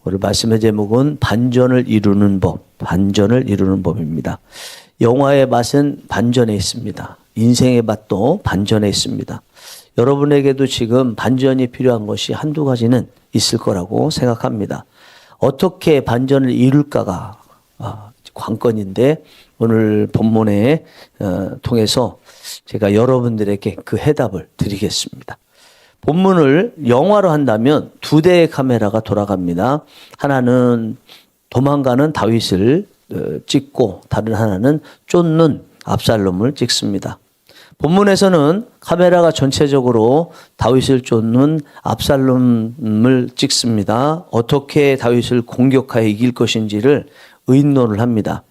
오늘 말씀의 제목은 반전을 이루는 법, 반전을 이루는 법입니다. 영화의 맛은 반전에 있습니다. 인생의 맛도 반전에 있습니다. 여러분에게도 지금 반전이 필요한 것이 한두 가지는 있을 거라고 생각합니다. 어떻게 반전을 이룰까가 관건인데 오늘 본문에 통해서 제가 여러분들에게 그 해답을 드리겠습니다. 본문을 영화로 한다면 두 대의 카메라가 돌아갑니다. 하나는 도망가는 다윗을 찍고 다른 하나는 쫓는 압살롬을 찍습니다. 본문에서는 카메라가 전체적으로 다윗을 쫓는 압살롬을 찍습니다. 어떻게 다윗을 공격하여 이길 것인지를 의논을 합니다.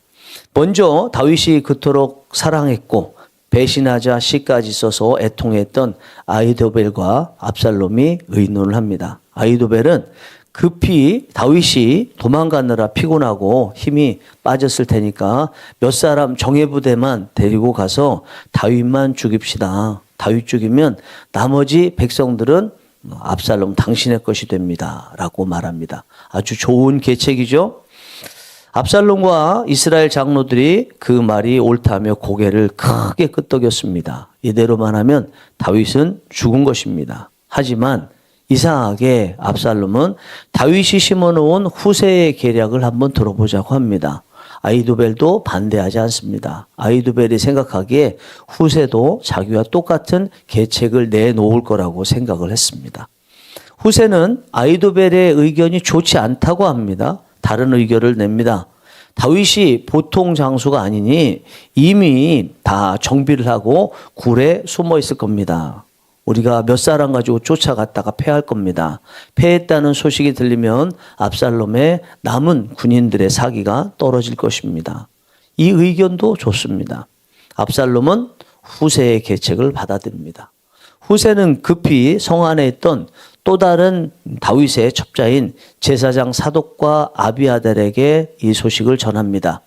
먼저 다윗이 그토록 사랑했고 배신하자 시까지 써서 애통했던 아히도벨과 압살롬이 의논을 합니다. 아히도벨은 급히 다윗이 도망가느라 피곤하고 힘이 빠졌을 테니까 몇 사람 정예부대만 데리고 가서 다윗만 죽입시다. 다윗 죽이면 나머지 백성들은 압살롬 당신의 것이 됩니다. 라고 말합니다. 아주 좋은 계책이죠. 압살롬과 이스라엘 장로들이 그 말이 옳다며 고개를 크게 끄덕였습니다. 이대로만 하면 다윗은 죽은 것입니다. 하지만 이상하게 압살롬은 다윗이 심어놓은 후세의 계략을 한번 들어보자고 합니다. 아히도벨도 반대하지 않습니다. 아히도벨이 생각하기에 후세도 자기와 똑같은 계책을 내놓을 거라고 생각을 했습니다. 후세는 아히도벨의 의견이 좋지 않다고 합니다. 다른 의견을 냅니다. 다윗이 보통 장수가 아니니 이미 다 정비를 하고 굴에 숨어 있을 겁니다. 우리가 몇 사람 가지고 쫓아갔다가 패할 겁니다. 패했다는 소식이 들리면 압살롬의 남은 군인들의 사기가 떨어질 것입니다. 이 의견도 좋습니다. 압살롬은 후세의 계책을 받아들입니다. 후세는 급히 성 안에 있던 또 다른 다윗의 첩자인 제사장 사독과 아비아달에게 이 소식을 전합니다.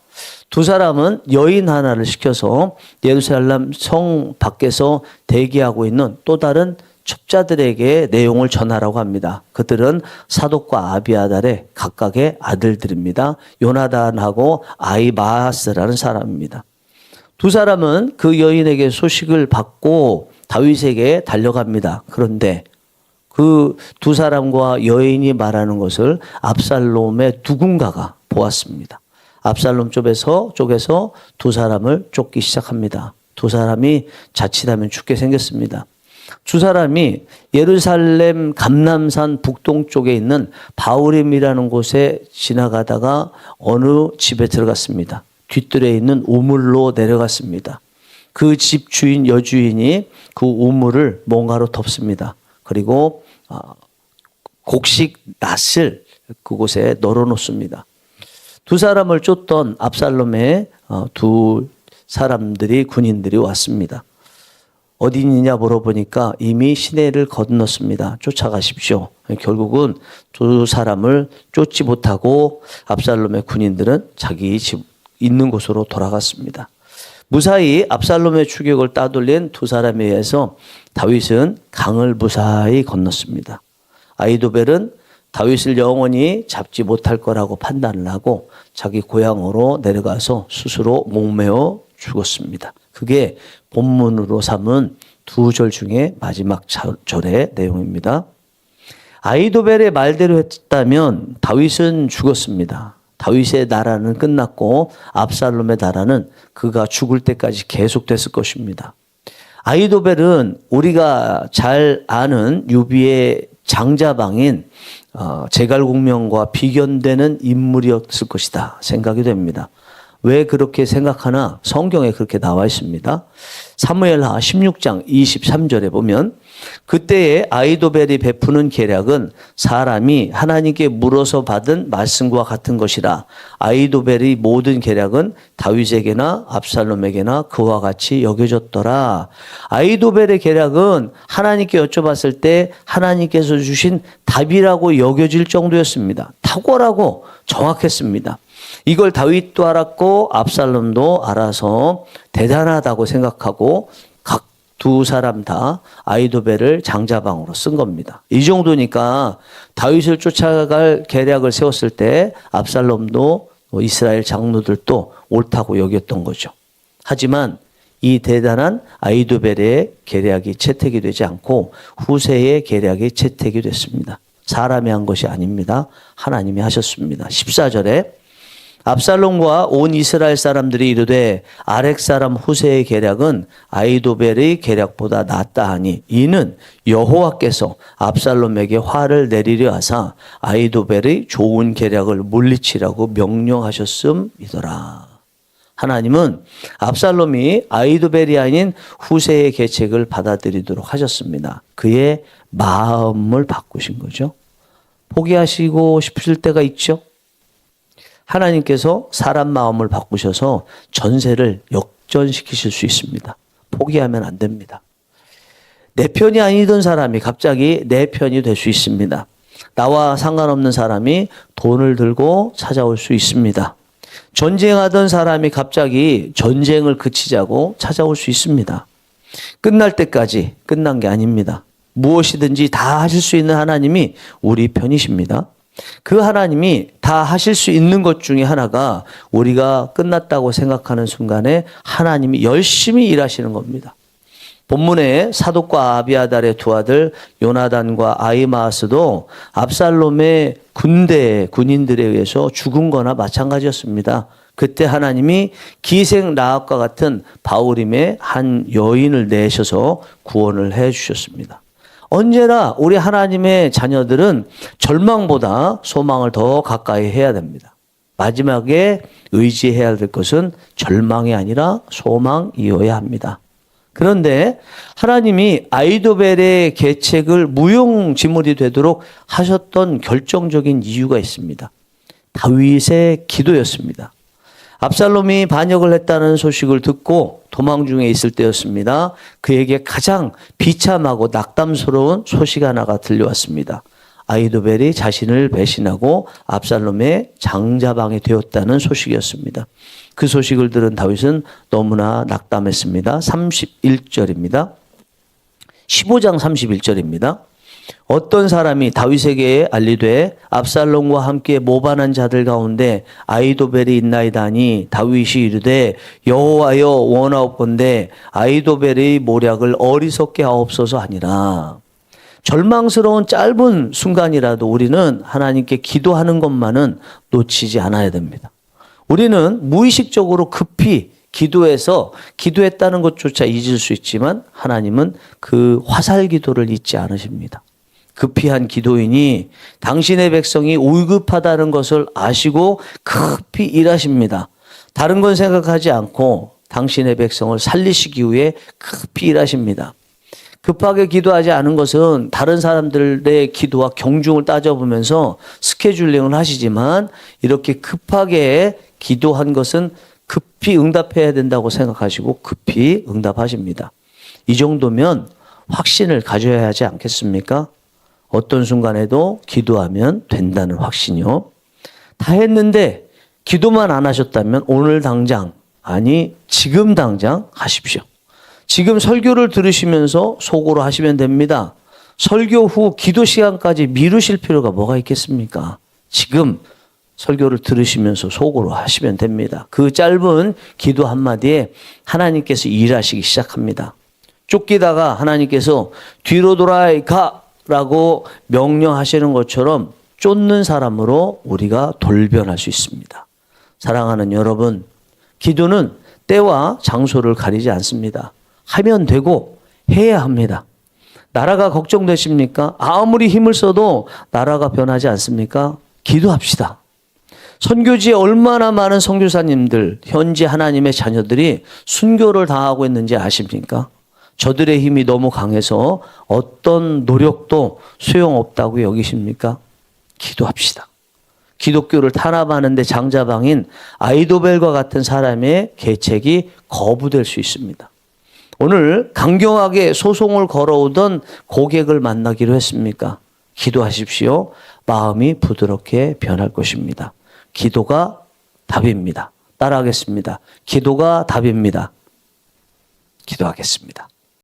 두 사람은 여인 하나를 시켜서 예루살렘 성 밖에서 대기하고 있는 또 다른 첩자들에게 내용을 전하라고 합니다. 그들은 사독과 아비아달의 각각의 아들들입니다. 요나단하고 아히마아스라는 사람입니다. 두 사람은 그 여인에게 소식을 받고 다윗에게 달려갑니다. 그런데 그 두 사람과 여인이 말하는 것을 압살롬의 누군가가 보았습니다. 압살롬 쪽에서 두 사람을 쫓기 시작합니다. 두 사람이 자칫하면 죽게 생겼습니다. 두 사람이 예루살렘 감람산 북동쪽에 있는 바울임이라는 곳에 지나가다가 어느 집에 들어갔습니다. 뒷뜰에 있는 우물로 내려갔습니다. 그 집 주인 여주인이 그 우물을 뭔가로 덮습니다. 그리고 곡식 낫을 그곳에 널어놓습니다. 두 사람을 쫓던 압살롬의 두 사람들이 군인들이 왔습니다. 어디 있느냐 물어보니까 이미 시내를 건넜습니다. 쫓아가십시오. 결국은 두 사람을 쫓지 못하고 압살롬의 군인들은 자기 집 있는 곳으로 돌아갔습니다. 무사히 압살롬의 추격을 따돌린 두 사람에 의해서 다윗은 강을 무사히 건넜습니다. 아히도벨은 다윗을 영원히 잡지 못할 거라고 판단을 하고 자기 고향으로 내려가서 스스로 목매어 죽었습니다. 그게 본문으로 삼은 두 절 중에 마지막 절의 내용입니다. 아히도벨의 말대로 했다면 다윗은 죽었습니다. 다윗의 나라는 끝났고 압살롬의 나라는 그가 죽을 때까지 계속됐을 것입니다. 아히도벨은 우리가 잘 아는 유비의 장자방인 제갈공명과 비견되는 인물이었을 것이다 생각이 됩니다. 왜 그렇게 생각하나 성경에 그렇게 나와 있습니다. 사무엘하 16장 23절에 보면 그때에 아히도벨이 베푸는 계략은 사람이 하나님께 물어서 받은 말씀과 같은 것이라 아히도벨의 모든 계략은 다윗에게나 압살롬에게나 그와 같이 여겨졌더라. 아히도벨의 계략은 하나님께 여쭤봤을 때 하나님께서 주신 답이라고 여겨질 정도였습니다. 탁월하고 정확했습니다. 이걸 다윗도 알았고 압살롬도 알아서 대단하다고 생각하고 두 사람 다 아히도벨을 장자방으로 쓴 겁니다. 이 정도니까 다윗을 쫓아갈 계략을 세웠을 때 압살롬도 이스라엘 장로들도 옳다고 여겼던 거죠. 하지만 이 대단한 아히도벨의 계략이 채택이 되지 않고 후세의 계략이 채택이 됐습니다. 사람이 한 것이 아닙니다. 하나님이 하셨습니다. 14절에 압살롬과 온 이스라엘 사람들이 이르되 아렉 사람 후세의 계략은 아히도벨의 계략보다 낫다 하니 이는 여호와께서 압살롬에게 화를 내리려 하사 아히도벨의 좋은 계략을 물리치라고 명령하셨음이더라. 하나님은 압살롬이 아히도벨이 아닌 후세의 계책을 받아들이도록 하셨습니다. 그의 마음을 바꾸신 거죠. 포기하시고 싶으실 때가 있죠. 하나님께서 사람 마음을 바꾸셔서 전세를 역전시키실 수 있습니다. 포기하면 안 됩니다. 내 편이 아니던 사람이 갑자기 내 편이 될 수 있습니다. 나와 상관없는 사람이 돈을 들고 찾아올 수 있습니다. 전쟁하던 사람이 갑자기 전쟁을 그치자고 찾아올 수 있습니다. 끝날 때까지 끝난 게 아닙니다. 무엇이든지 다 하실 수 있는 하나님이 우리 편이십니다. 그 하나님이 다 하실 수 있는 것 중에 하나가 우리가 끝났다고 생각하는 순간에 하나님이 열심히 일하시는 겁니다. 본문에 사독과 아비아달의 두 아들 요나단과 아히마아스도 압살롬의 군인들에 의해서 죽은 거나 마찬가지였습니다. 그때 하나님이 기생 라합과 같은 바울임의 한 여인을 내셔서 구원을 해 주셨습니다. 언제나 우리 하나님의 자녀들은 절망보다 소망을 더 가까이 해야 됩니다. 마지막에 의지해야 될 것은 절망이 아니라 소망이어야 합니다. 그런데 하나님이 아히도벨의 계책을 무용지물이 되도록 하셨던 결정적인 이유가 있습니다. 다윗의 기도였습니다. 압살롬이 반역을 했다는 소식을 듣고 도망 중에 있을 때였습니다. 그에게 가장 비참하고 낙담스러운 소식 하나가 들려왔습니다. 아히도벨이 자신을 배신하고 압살롬의 장자방이 되었다는 소식이었습니다. 그 소식을 들은 다윗은 너무나 낙담했습니다. 31절입니다. 15장 31절입니다. 어떤 사람이 다윗에게 알리되 압살롬과 함께 모반한 자들 가운데 아히도벨이 있나이다 하니 다윗이 이르되 여호와여 원하옵건대 아히도벨의 모략을 어리석게 하옵소서 하니라. 절망스러운 짧은 순간이라도 우리는 하나님께 기도하는 것만은 놓치지 않아야 됩니다. 우리는 무의식적으로 급히 기도해서 기도했다는 것조차 잊을 수 있지만 하나님은 그 화살 기도를 잊지 않으십니다. 급히 한 기도인이 당신의 백성이 위급하다는 것을 아시고 급히 일하십니다. 다른 건 생각하지 않고 당신의 백성을 살리시기 위해 급히 일하십니다. 급하게 기도하지 않은 것은 다른 사람들의 기도와 경중을 따져보면서 스케줄링을 하시지만 이렇게 급하게 기도한 것은 급히 응답해야 된다고 생각하시고 급히 응답하십니다. 이 정도면 확신을 가져야 하지 않겠습니까? 어떤 순간에도 기도하면 된다는 확신이요. 다 했는데 기도만 안 하셨다면 오늘 당장, 아니 지금 당장 하십시오. 지금 설교를 들으시면서 속으로 하시면 됩니다. 설교 후 기도 시간까지 미루실 필요가 뭐가 있겠습니까? 지금 설교를 들으시면서 속으로 하시면 됩니다. 그 짧은 기도 한마디에 하나님께서 일하시기 시작합니다. 쫓기다가 하나님께서 뒤로 돌아가 라고 명령하시는 것처럼 쫓는 사람으로 우리가 돌변할 수 있습니다. 사랑하는 여러분, 기도는 때와 장소를 가리지 않습니다. 하면 되고 해야 합니다. 나라가 걱정되십니까? 아무리 힘을 써도 나라가 변하지 않습니까? 기도합시다. 선교지에 얼마나 많은 선교사님들, 현지 하나님의 자녀들이 순교를 당하고 있는지 아십니까? 저들의 힘이 너무 강해서 어떤 노력도 소용없다고 여기십니까? 기도합시다. 기독교를 탄압하는 데 장자방인 아히도벨과 같은 사람의 계책이 거부될 수 있습니다. 오늘 강경하게 소송을 걸어오던 고객을 만나기로 했습니까? 기도하십시오. 마음이 부드럽게 변할 것입니다. 기도가 답입니다. 따라하겠습니다. 기도가 답입니다. 기도하겠습니다.